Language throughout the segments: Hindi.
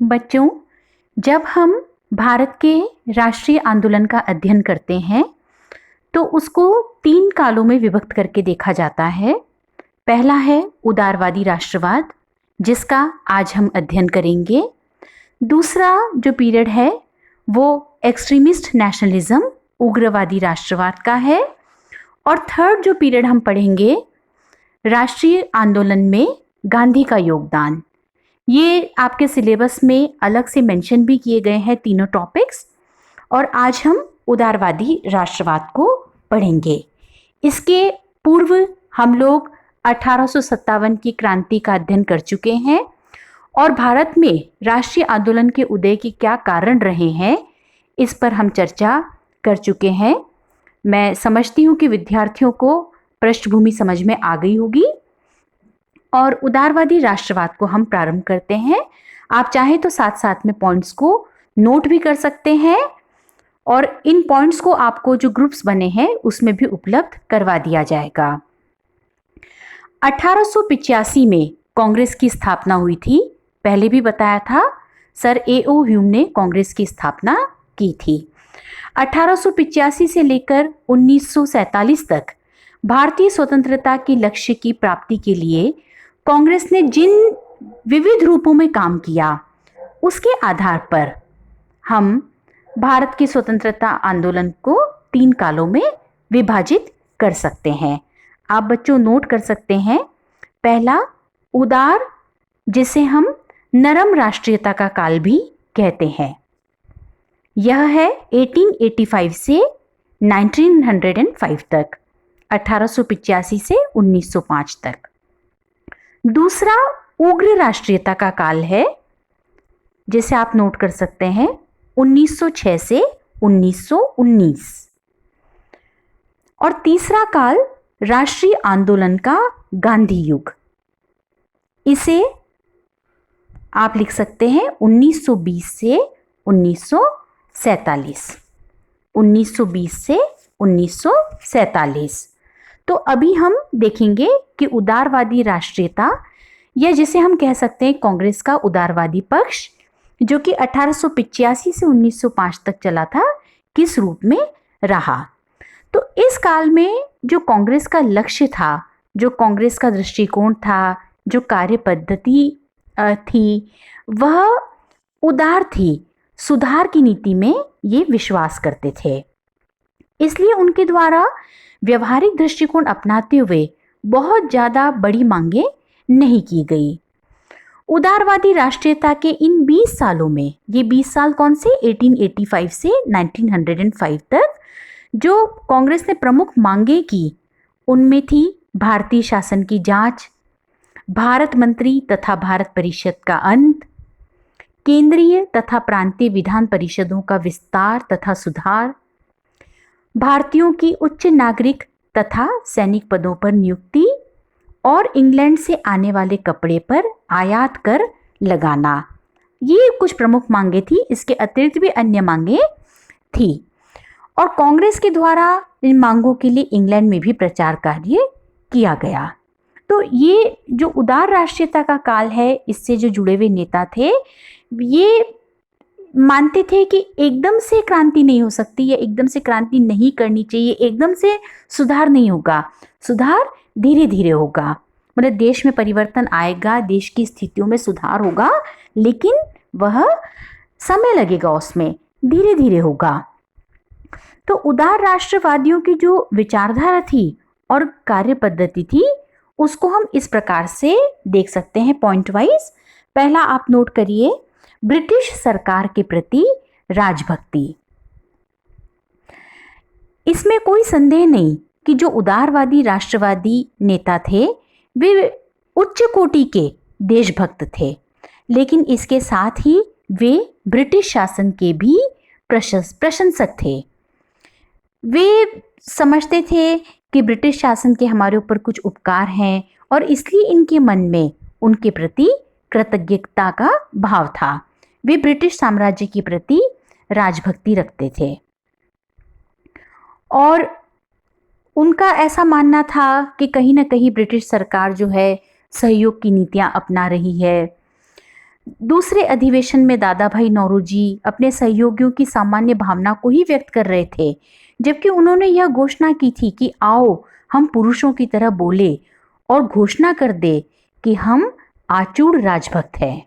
बच्चों, जब हम भारत के राष्ट्रीय आंदोलन का अध्ययन करते हैं तो उसको 3 कालों में विभक्त करके देखा जाता है। पहला है उदारवादी राष्ट्रवाद, जिसका आज हम अध्ययन करेंगे। दूसरा जो पीरियड है वो एक्सट्रीमिस्ट नेशनलिज्म, उग्रवादी राष्ट्रवाद का है। और थर्ड जो पीरियड हम पढ़ेंगे, राष्ट्रीय आंदोलन में गांधी का योगदान। ये आपके सिलेबस में अलग से मेंशन भी किए गए हैं तीनों टॉपिक्स। और आज हम उदारवादी राष्ट्रवाद को पढ़ेंगे। इसके पूर्व हम लोग 1857 की क्रांति का अध्ययन कर चुके हैं और भारत में राष्ट्रीय आंदोलन के उदय के क्या कारण रहे हैं इस पर हम चर्चा कर चुके हैं। मैं समझती हूँ कि विद्यार्थियों को पृष्ठभूमि समझ में आ गई होगी और उदारवादी राष्ट्रवाद को हम प्रारंभ करते हैं। आप चाहे तो साथ साथ में पॉइंट्स को नोट भी कर सकते हैं और इन पॉइंट्स को आपको जो ग्रुप्स बने हैं उसमें भी उपलब्ध करवा दिया जाएगा। 1885 में कांग्रेस की स्थापना हुई थी। पहले भी बताया था, सर A.O. ह्यूम ने कांग्रेस की स्थापना की थी। 1885 से लेकर 1947 तक भारतीय स्वतंत्रता के लक्ष्य की प्राप्ति के लिए कांग्रेस ने जिन विविध रूपों में काम किया, उसके आधार पर हम भारत के स्वतंत्रता आंदोलन को 3 कालों में विभाजित कर सकते हैं। आप बच्चों नोट कर सकते हैं। पहला उदार, जिसे हम नरम राष्ट्रीयता का काल भी कहते हैं। यह है 1885 से 1905 तक, 1885 से 1905 तक। दूसरा उग्र राष्ट्रीयता का काल है, जिसे आप नोट कर सकते हैं 1906 से 1919। और तीसरा काल राष्ट्रीय आंदोलन का गांधी युग, इसे आप लिख सकते हैं 1920 से 1947। 1920 से 1947। तो अभी हम देखेंगे कि उदारवादी राष्ट्रीयता, या जिसे हम कह सकते हैं कांग्रेस का उदारवादी पक्ष, जो कि 1885 से 1905 तक चला था, किस रूप में रहा। तो इस काल में जो कांग्रेस का लक्ष्य था, जो कांग्रेस का दृष्टिकोण था, जो कार्य पद्धति थी, वह उदार थी। सुधार की नीति में ये विश्वास करते थे। इसलिए उनके द्वारा व्यवहारिक दृष्टिकोण अपनाते हुए बहुत ज़्यादा बड़ी मांगे नहीं की गई। उदारवादी राष्ट्रीयता के इन 20 सालों में, ये 20 साल कौन से, 1885 से 1905 तक, जो कांग्रेस ने प्रमुख मांगे की, उनमें थी भारतीय शासन की जांच, भारत मंत्री तथा भारत परिषद का अंत, केंद्रीय तथा प्रांतीय विधान परिषदों का विस्तार तथा सुधार, भारतीयों की उच्च नागरिक तथा सैनिक पदों पर नियुक्ति और इंग्लैंड से आने वाले कपड़े पर आयात कर लगाना। ये कुछ प्रमुख मांगे थी। इसके अतिरिक्त भी अन्य मांगे थी और कांग्रेस के द्वारा इन मांगों के लिए इंग्लैंड में भी प्रचार कार्य किया गया। तो ये जो उदार राष्ट्रीयता का काल है, इससे जो जुड़े हुए नेता थे, ये मानते थे कि एकदम से क्रांति नहीं हो सकती, या एकदम से क्रांति नहीं करनी चाहिए, एकदम से सुधार नहीं होगा, सुधार धीरे धीरे होगा। मतलब देश में परिवर्तन आएगा, देश की स्थितियों में सुधार होगा, लेकिन वह समय लगेगा, उसमें धीरे धीरे होगा। तो उदार राष्ट्रवादियों की जो विचारधारा थी और कार्य पद्धति थी, उसको हम इस प्रकार से देख सकते हैं पॉइंट वाइज। पहला आप नोट करिए, ब्रिटिश सरकार के प्रति राजभक्ति। इसमें कोई संदेह नहीं कि जो उदारवादी राष्ट्रवादी नेता थे वे उच्च कोटि के देशभक्त थे, लेकिन इसके साथ ही वे ब्रिटिश शासन के भी प्रशंसक थे। वे समझते थे कि ब्रिटिश शासन के हमारे ऊपर कुछ उपकार हैं और इसलिए इनके मन में उनके प्रति कृतज्ञता का भाव था। वे ब्रिटिश साम्राज्य के प्रति राजभक्ति रखते थे और उनका ऐसा मानना था कि कहीं ना कहीं ब्रिटिश सरकार जो है सहयोग की नीतियां अपना रही है। दूसरे अधिवेशन में दादा भाई नौरोजी अपने सहयोगियों की सामान्य भावना को ही व्यक्त कर रहे थे, जबकि उन्होंने यह घोषणा की थी कि आओ हम पुरुषों की तरह बोले और घोषणा कर दे कि हम आचूड़ राजभक्त हैं।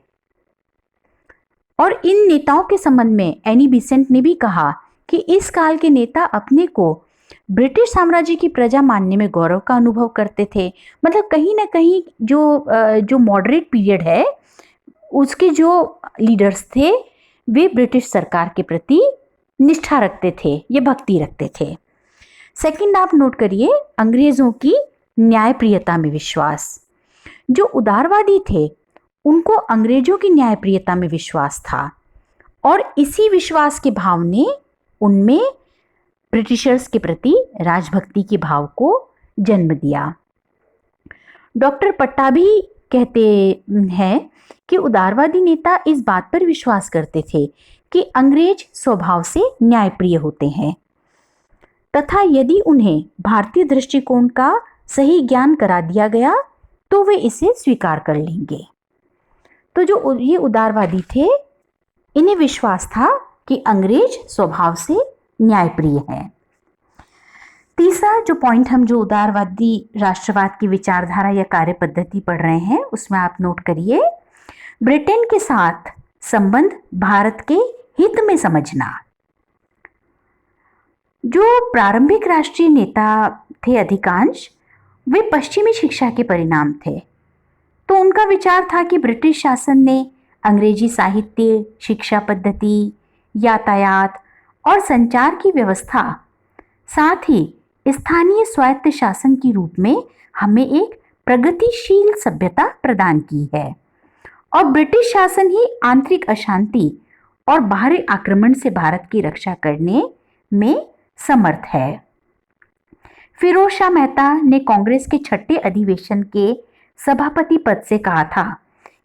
और इन नेताओं के संबंध में एनी बिसेंट ने भी कहा कि इस काल के नेता अपने को ब्रिटिश साम्राज्य की प्रजा मानने में गौरव का अनुभव करते थे। मतलब कहीं ना कहीं जो मॉडरेट पीरियड है उसके जो लीडर्स थे वे ब्रिटिश सरकार के प्रति निष्ठा रखते थे, ये भक्ति रखते थे। सेकंड आप नोट करिए, अंग्रेजों की न्यायप्रियता में विश्वास। जो उदारवादी थे उनको अंग्रेजों की न्यायप्रियता में विश्वास था और इसी विश्वास के भाव ने उनमें ब्रिटिशर्स के प्रति राजभक्ति के भाव को जन्म दिया। डॉक्टर पट्टाभी कहते हैं कि उदारवादी नेता इस बात पर विश्वास करते थे कि अंग्रेज स्वभाव से न्यायप्रिय होते हैं तथा यदि उन्हें भारतीय दृष्टिकोण का सही ज्ञान करा दिया गया तो वे इसे स्वीकार कर लेंगे। तो जो ये उदारवादी थे इन्हें विश्वास था कि अंग्रेज स्वभाव से न्यायप्रिय हैं। तीसरा जो पॉइंट हम जो उदारवादी राष्ट्रवाद की विचारधारा या कार्य पद्धति पढ़ रहे हैं उसमें आप नोट करिए, ब्रिटेन के साथ संबंध भारत के हित में समझना। जो प्रारंभिक राष्ट्रीय नेता थे अधिकांश वे पश्चिमी शिक्षा के परिणाम थे, तो उनका विचार था कि ब्रिटिश शासन ने अंग्रेजी साहित्य, शिक्षा पद्धति, यातायात और संचार की व्यवस्था, साथ ही स्थानीय स्वायत्त शासन के रूप में हमें एक प्रगतिशील सभ्यता प्रदान की है और ब्रिटिश शासन ही आंतरिक अशांति और बाहरी आक्रमण से भारत की रक्षा करने में समर्थ है। फिरोज शाह मेहता ने कांग्रेस के छठे अधिवेशन के सभापति पद से कहा था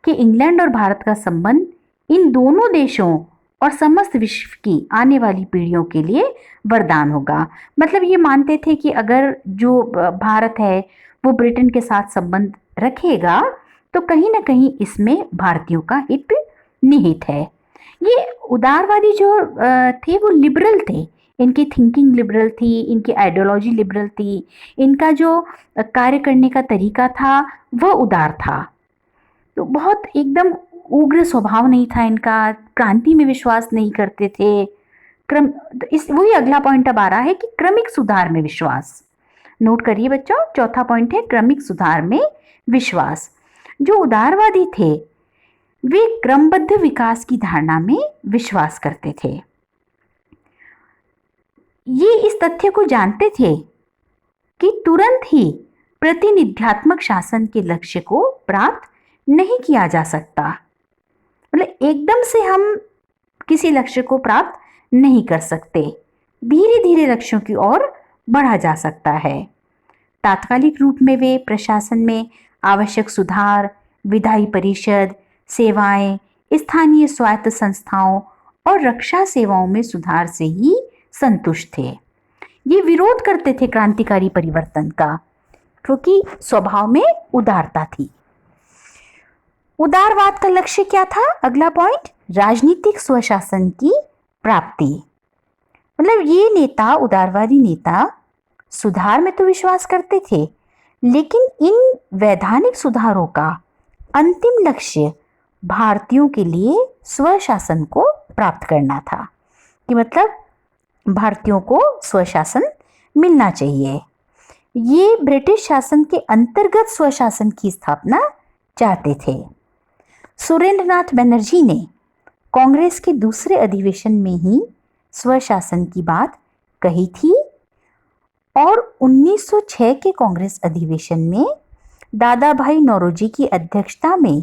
कि इंग्लैंड और भारत का संबंध इन दोनों देशों और समस्त विश्व की आने वाली पीढ़ियों के लिए वरदान होगा। मतलब ये मानते थे कि अगर जो भारत है वो ब्रिटेन के साथ संबंध रखेगा तो कहीं ना कहीं इसमें भारतीयों का हित निहित है। ये उदारवादी जो थे वो लिबरल थे, इनकी थिंकिंग लिबरल थी, इनकी आइडियोलॉजी लिबरल थी, इनका जो कार्य करने का तरीका था वह उदार था। तो बहुत एकदम उग्र स्वभाव नहीं था इनका, क्रांति में विश्वास नहीं करते थे। वही अगला पॉइंट अब आ रहा है कि क्रमिक सुधार में विश्वास। नोट करिए बच्चों, चौथा पॉइंट है क्रमिक सुधार में विश्वास। जो उदारवादी थे वे क्रमबद्ध विकास की धारणा में विश्वास करते थे। ये इस तथ्य को जानते थे कि तुरंत ही प्रतिनिध्यात्मक शासन के लक्ष्य को प्राप्त नहीं किया जा सकता। मतलब एकदम से हम किसी लक्ष्य को प्राप्त नहीं कर सकते, धीरे धीरे लक्ष्यों की ओर बढ़ा जा सकता है। तात्कालिक रूप में वे प्रशासन में आवश्यक सुधार, विधायी परिषद, सेवाएं, स्थानीय स्वायत्त संस्थाओं और रक्षा सेवाओं में सुधार से ही संतुष्ट थे। ये विरोध करते थे क्रांतिकारी परिवर्तन का, क्योंकि स्वभाव में उदारता थी। उदारवाद का लक्ष्य क्या था? अगला पॉइंट, राजनीतिक स्वशासन की प्राप्ति। मतलब ये नेता, उदारवादी नेता सुधार में तो विश्वास करते थे, लेकिन इन वैधानिक सुधारों का अंतिम लक्ष्य भारतीयों के लिए स्वशासन को प्राप्त करना था। कि मतलब भारतीयों को स्वशासन मिलना चाहिए। ये ब्रिटिश शासन के अंतर्गत स्वशासन की स्थापना चाहते थे। सुरेंद्रनाथ बनर्जी ने कांग्रेस के दूसरे अधिवेशन में ही स्वशासन की बात कही थी और 1906 के कांग्रेस अधिवेशन में दादा भाई नौरोजी की अध्यक्षता में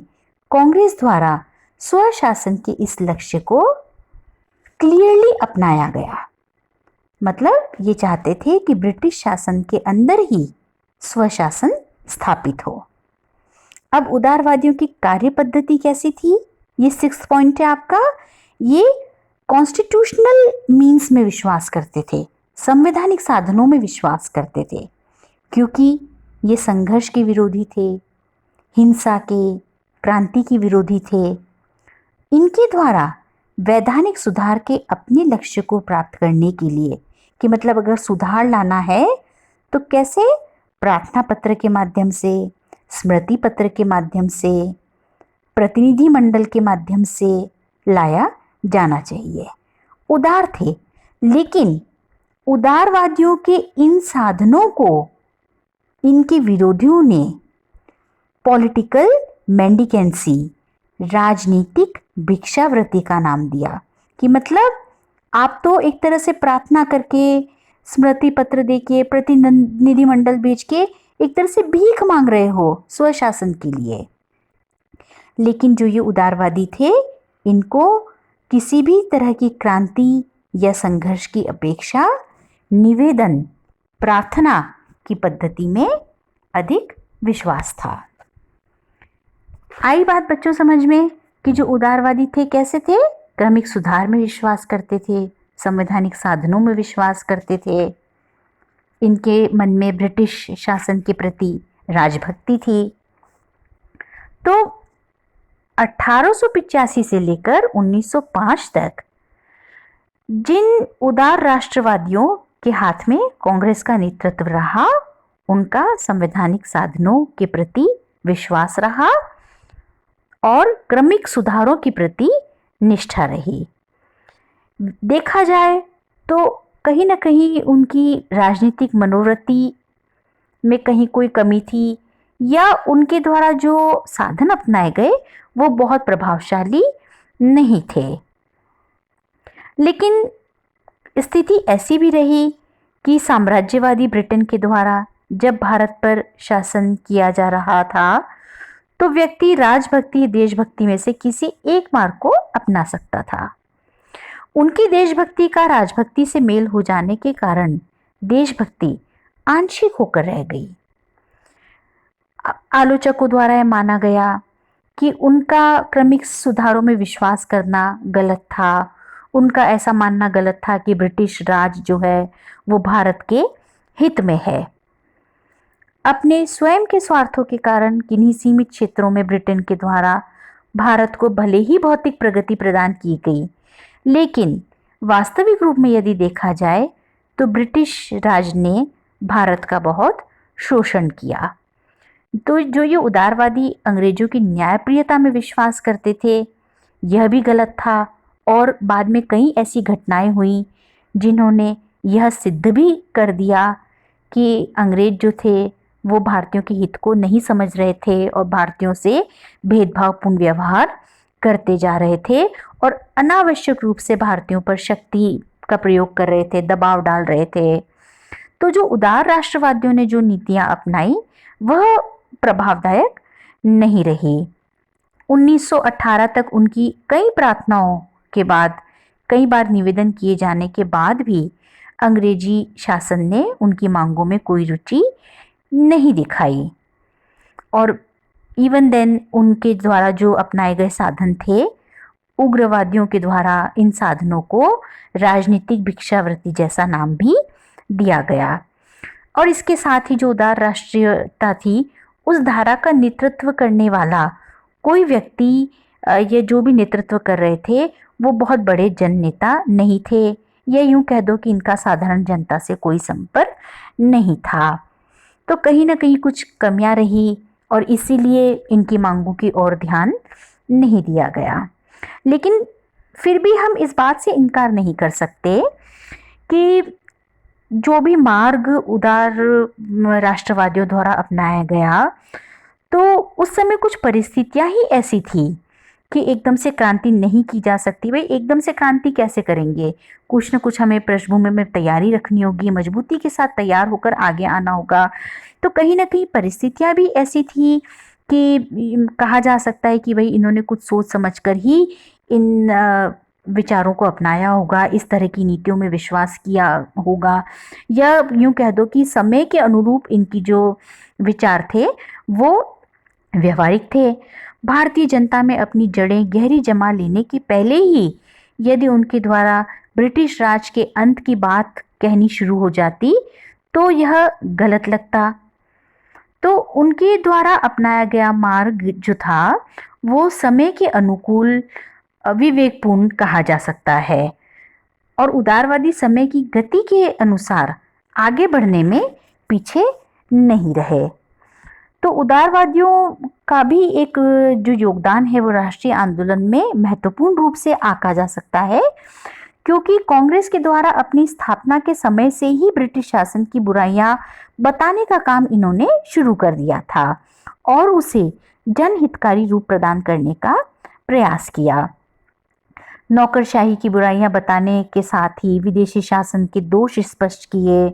कांग्रेस द्वारा स्वशासन के इस लक्ष्य को क्लियरली अपनाया गया। मतलब ये चाहते थे कि ब्रिटिश शासन के अंदर ही स्वशासन स्थापित हो। अब उदारवादियों की कार्य पद्धति कैसी थी? ये 6th पॉइंट है आपका। ये कॉन्स्टिट्यूशनल मीन्स में विश्वास करते थे, संवैधानिक साधनों में विश्वास करते थे, क्योंकि ये संघर्ष के विरोधी थे, हिंसा के, क्रांति के विरोधी थे। इनके द्वारा वैधानिक सुधार के अपने लक्ष्य को प्राप्त करने के लिए, कि मतलब अगर सुधार लाना है तो कैसे, प्रार्थना पत्र के माध्यम से, स्मृति पत्र के माध्यम से, प्रतिनिधि मंडल के माध्यम से लाया जाना चाहिए। उदार थे, लेकिन उदारवादियों के इन साधनों को इनके विरोधियों ने पॉलिटिकल मेंडिकेंसी, राजनीतिक भिक्षावृत्ति का नाम दिया। कि मतलब आप तो एक तरह से प्रार्थना करके, स्मृति पत्र देके, प्रतिनिधि मंडल भेज के एक तरह से भीख मांग रहे हो स्वशासन के लिए। लेकिन जो ये उदारवादी थे, इनको किसी भी तरह की क्रांति या संघर्ष की अपेक्षा निवेदन, प्रार्थना की पद्धति में अधिक विश्वास था। आई बात बच्चों समझ में कि जो उदारवादी थे कैसे थे? क्रमिक सुधार में विश्वास करते थे, संवैधानिक साधनों में विश्वास करते थे, इनके मन में ब्रिटिश शासन के प्रति राजभक्ति थी। तो 1885 से लेकर 1905 तक जिन उदार राष्ट्रवादियों के हाथ में कांग्रेस का नेतृत्व रहा, उनका संवैधानिक साधनों के प्रति विश्वास रहा और क्रमिक सुधारों के प्रति निष्ठा रही। देखा जाए तो कहीं ना कहीं उनकी राजनीतिक मनोवृत्ति में कहीं कोई कमी थी, या उनके द्वारा जो साधन अपनाए गए वो बहुत प्रभावशाली नहीं थे। लेकिन स्थिति ऐसी भी रही कि साम्राज्यवादी ब्रिटेन के द्वारा जब भारत पर शासन किया जा रहा था, तो व्यक्ति राजभक्ति, देशभक्ति में से किसी एक मार्ग को अपना सकता था। उनकी देशभक्ति का राजभक्ति से मेल हो जाने के कारण देशभक्ति आंशिक होकर रह गई। आलोचकों द्वारा यह माना गया कि उनका क्रमिक सुधारों में विश्वास करना गलत था। उनका ऐसा मानना गलत था कि ब्रिटिश राज जो है वो भारत के हित में है। अपने स्वयं के स्वार्थों के कारण किन्हीं सीमित क्षेत्रों में ब्रिटेन के द्वारा भारत को भले ही भौतिक प्रगति प्रदान की गई, लेकिन वास्तविक रूप में यदि देखा जाए तो ब्रिटिश राज ने भारत का बहुत शोषण किया। तो जो ये उदारवादी अंग्रेजों की न्यायप्रियता में विश्वास करते थे, यह भी गलत था। और बाद में कई ऐसी घटनाएं हुई जिन्होंने यह सिद्ध भी कर दिया कि अंग्रेज जो थे वो भारतीयों के हित को नहीं समझ रहे थे और भारतीयों से भेदभावपूर्ण व्यवहार करते जा रहे थे और अनावश्यक रूप से भारतीयों पर शक्ति का प्रयोग कर रहे थे, दबाव डाल रहे थे। तो जो उदार राष्ट्रवादियों ने जो नीतियां अपनाई वह प्रभावदायक नहीं रही। 1918 तक उनकी कई प्रार्थनाओं के बाद, कई बार निवेदन किए जाने के बाद भी अंग्रेजी शासन ने उनकी मांगों में कोई रुचि नहीं दिखाई। और इवन देन उनके द्वारा जो अपनाए गए साधन थे, उग्रवादियों के द्वारा इन साधनों को राजनीतिक भिक्षावृत्ति जैसा नाम भी दिया गया। और इसके साथ ही जो उदार राष्ट्रीयता थी, उस धारा का नेतृत्व करने वाला कोई व्यक्ति या जो भी नेतृत्व कर रहे थे वो बहुत बड़े जननेता नहीं थे, या यूं कह दो कि इनका साधारण जनता से कोई संपर्क नहीं था। तो कहीं ना कहीं कुछ कमियां रही और इसीलिए इनकी मांगों की ओर ध्यान नहीं दिया गया। लेकिन फिर भी हम इस बात से इनकार नहीं कर सकते कि जो भी मार्ग उदार राष्ट्रवादियों द्वारा अपनाया गया, तो उस समय कुछ परिस्थितियां ही ऐसी थी कि एकदम से क्रांति नहीं की जा सकती। भाई एकदम से क्रांति कैसे करेंगे? कुछ न कुछ हमें पृष्ठभूमि में तैयारी रखनी होगी, मजबूती के साथ तैयार होकर आगे आना होगा। तो कहीं ना कहीं परिस्थितियां भी ऐसी थी कि कहा जा सकता है कि भाई इन्होंने कुछ सोच समझकर ही इन विचारों को अपनाया होगा, इस तरह की नीतियों में विश्वास किया होगा, या यूं कह दो कि समय के अनुरूप इनकी जो विचार थे वो व्यवहारिक थे। भारतीय जनता में अपनी जड़ें गहरी जमा लेने के पहले ही यदि उनके द्वारा ब्रिटिश राज के अंत की बात कहनी शुरू हो जाती तो यह गलत लगता। तो उनके द्वारा अपनाया गया मार्ग जो था वो समय के अनुकूल विवेकपूर्ण कहा जा सकता है और उदारवादी समय की गति के अनुसार आगे बढ़ने में पीछे नहीं रहे। तो उदारवादियों का भी एक जो योगदान है वो राष्ट्रीय आंदोलन में महत्वपूर्ण रूप से आंका जा सकता है, क्योंकि कांग्रेस के द्वारा अपनी स्थापना के समय से ही ब्रिटिश शासन की बुराइयां बताने का काम इन्होंने शुरू कर दिया था और उसे जनहितकारी रूप प्रदान करने का प्रयास किया। नौकरशाही की बुराइयां बताने के साथ ही विदेशी शासन के दोष स्पष्ट किए।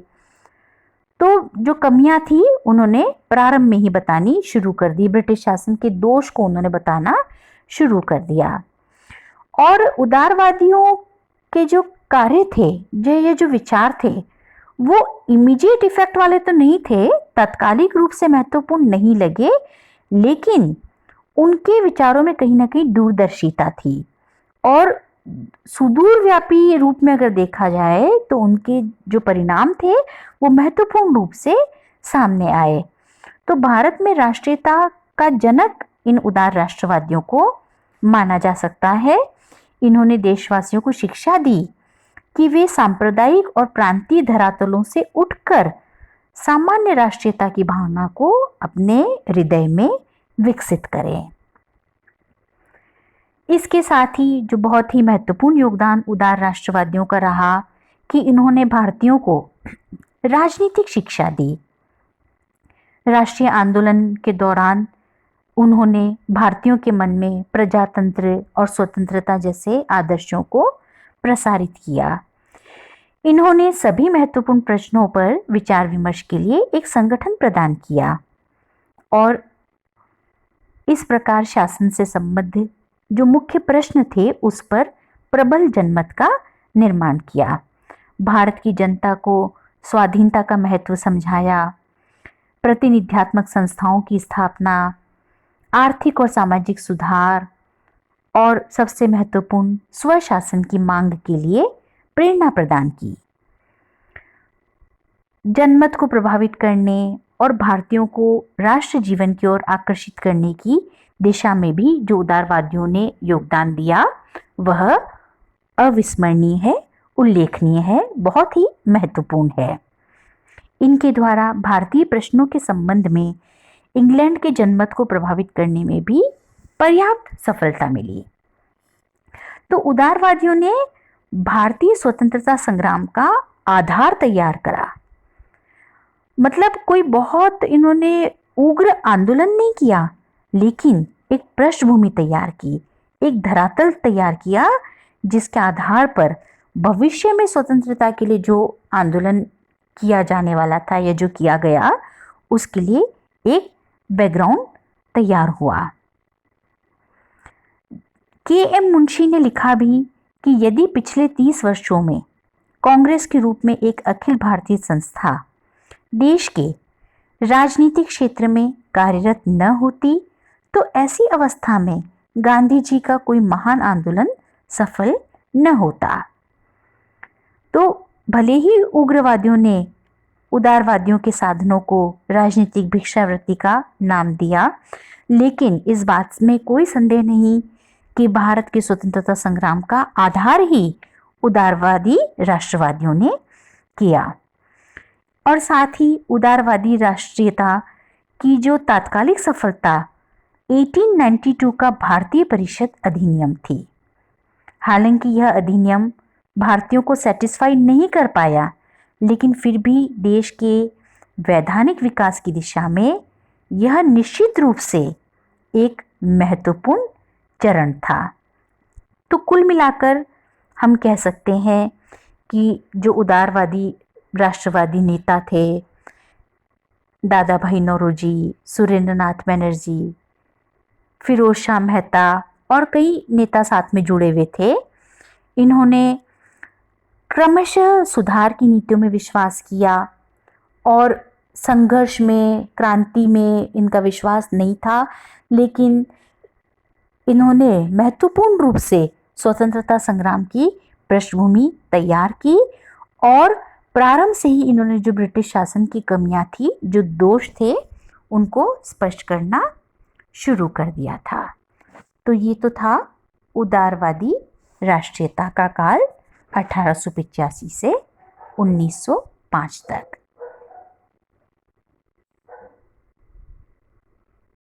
तो जो कमियां थी उन्होंने प्रारंभ में ही बतानी शुरू कर दी, ब्रिटिश शासन के दोष को उन्होंने बताना शुरू कर दिया। और उदारवादियों के जो कार्य थे, जो विचार थे, वो इमीडिएट इफेक्ट वाले तो नहीं थे, तात्कालिक रूप से महत्वपूर्ण नहीं लगे, लेकिन उनके विचारों में कहीं ना कहीं दूरदर्शिता थी और सुदूरव्यापी रूप में अगर देखा जाए तो उनके जो परिणाम थे वो महत्वपूर्ण रूप से सामने आए। तो भारत में राष्ट्रीयता का जनक इन उदार राष्ट्रवादियों को माना जा सकता है। इन्होंने देशवासियों को शिक्षा दी कि वे सांप्रदायिक और प्रांतीय धरातलों से उठकर सामान्य राष्ट्रीयता की भावना को अपने हृदय में विकसित करें। इसके साथ ही जो बहुत ही महत्वपूर्ण योगदान उदार राष्ट्रवादियों का रहा कि इन्होंने भारतीयों को राजनीतिक शिक्षा दी। राष्ट्रीय आंदोलन के दौरान उन्होंने भारतीयों के मन में प्रजातंत्र और स्वतंत्रता जैसे आदर्शों को प्रसारित किया। इन्होंने सभी महत्वपूर्ण प्रश्नों पर विचार विमर्श के लिए एक संगठन प्रदान किया और इस प्रकार शासन से संबद्ध जो मुख्य प्रश्न थे उस पर प्रबल जनमत का निर्माण किया। भारत की जनता को स्वाधीनता का महत्व समझाया, प्रतिनिध्यात्मक संस्थाओं की स्थापना, आर्थिक और सामाजिक सुधार और सबसे महत्वपूर्ण स्वशासन की मांग के लिए प्रेरणा प्रदान की। जनमत को प्रभावित करने और भारतीयों को राष्ट्र जीवन की ओर आकर्षित करने की दिशा में भी जो उदारवादियों ने योगदान दिया वह अविस्मरणीय है, उल्लेखनीय है, बहुत ही महत्वपूर्ण है। इनके द्वारा भारतीय प्रश्नों के संबंध में इंग्लैंड के जनमत को प्रभावित करने में भी पर्याप्त सफलता मिली। तो उदारवादियों ने भारतीय स्वतंत्रता संग्राम का आधार तैयार करा। मतलब कोई बहुत इन्होंने उग्र आंदोलन नहीं किया, लेकिन एक पृष्ठभूमि तैयार की, एक धरातल तैयार किया जिसके आधार पर भविष्य में स्वतंत्रता के लिए जो आंदोलन किया जाने वाला था या जो किया गया उसके लिए एक बैकग्राउंड तैयार हुआ। के.एम. मुंशी ने लिखा भी कि यदि पिछले 30 वर्षों में कांग्रेस के रूप में एक अखिल भारतीय संस्था देश के राजनीतिक क्षेत्र में कार्यरत न होती तो ऐसी अवस्था में गांधी जी का कोई महान आंदोलन सफल न होता। तो भले ही उग्रवादियों ने उदारवादियों के साधनों को राजनीतिक भिक्षावृत्ति का नाम दिया, लेकिन इस बात में कोई संदेह नहीं कि भारत के स्वतंत्रता संग्राम का आधार ही उदारवादी राष्ट्रवादियों ने किया। और साथ ही उदारवादी राष्ट्रीयता की जो तात्कालिक सफलता 1892 का भारतीय परिषद अधिनियम थी। हालांकि यह अधिनियम भारतीयों को सेटिस्फाई नहीं कर पाया, लेकिन फिर भी देश के वैधानिक विकास की दिशा में यह निश्चित रूप से एक महत्वपूर्ण चरण था। तो कुल मिलाकर हम कह सकते हैं कि जो उदारवादी राष्ट्रवादी नेता थे, दादा भाई नौरोजी, सुरेंद्रनाथ बनर्जी, फिरोज शाह मेहता और कई नेता साथ में जुड़े हुए थे, इन्होंने क्रमशः सुधार की नीतियों में विश्वास किया और संघर्ष में, क्रांति में इनका विश्वास नहीं था, लेकिन इन्होंने महत्वपूर्ण रूप से स्वतंत्रता संग्राम की पृष्ठभूमि तैयार की और प्रारंभ से ही इन्होंने जो ब्रिटिश शासन की कमियां थी, जो दोष थे, उनको स्पष्ट करना शुरू कर दिया था। तो ये तो था उदारवादी राष्ट्रीयता का काल 1885 से 1905 तक।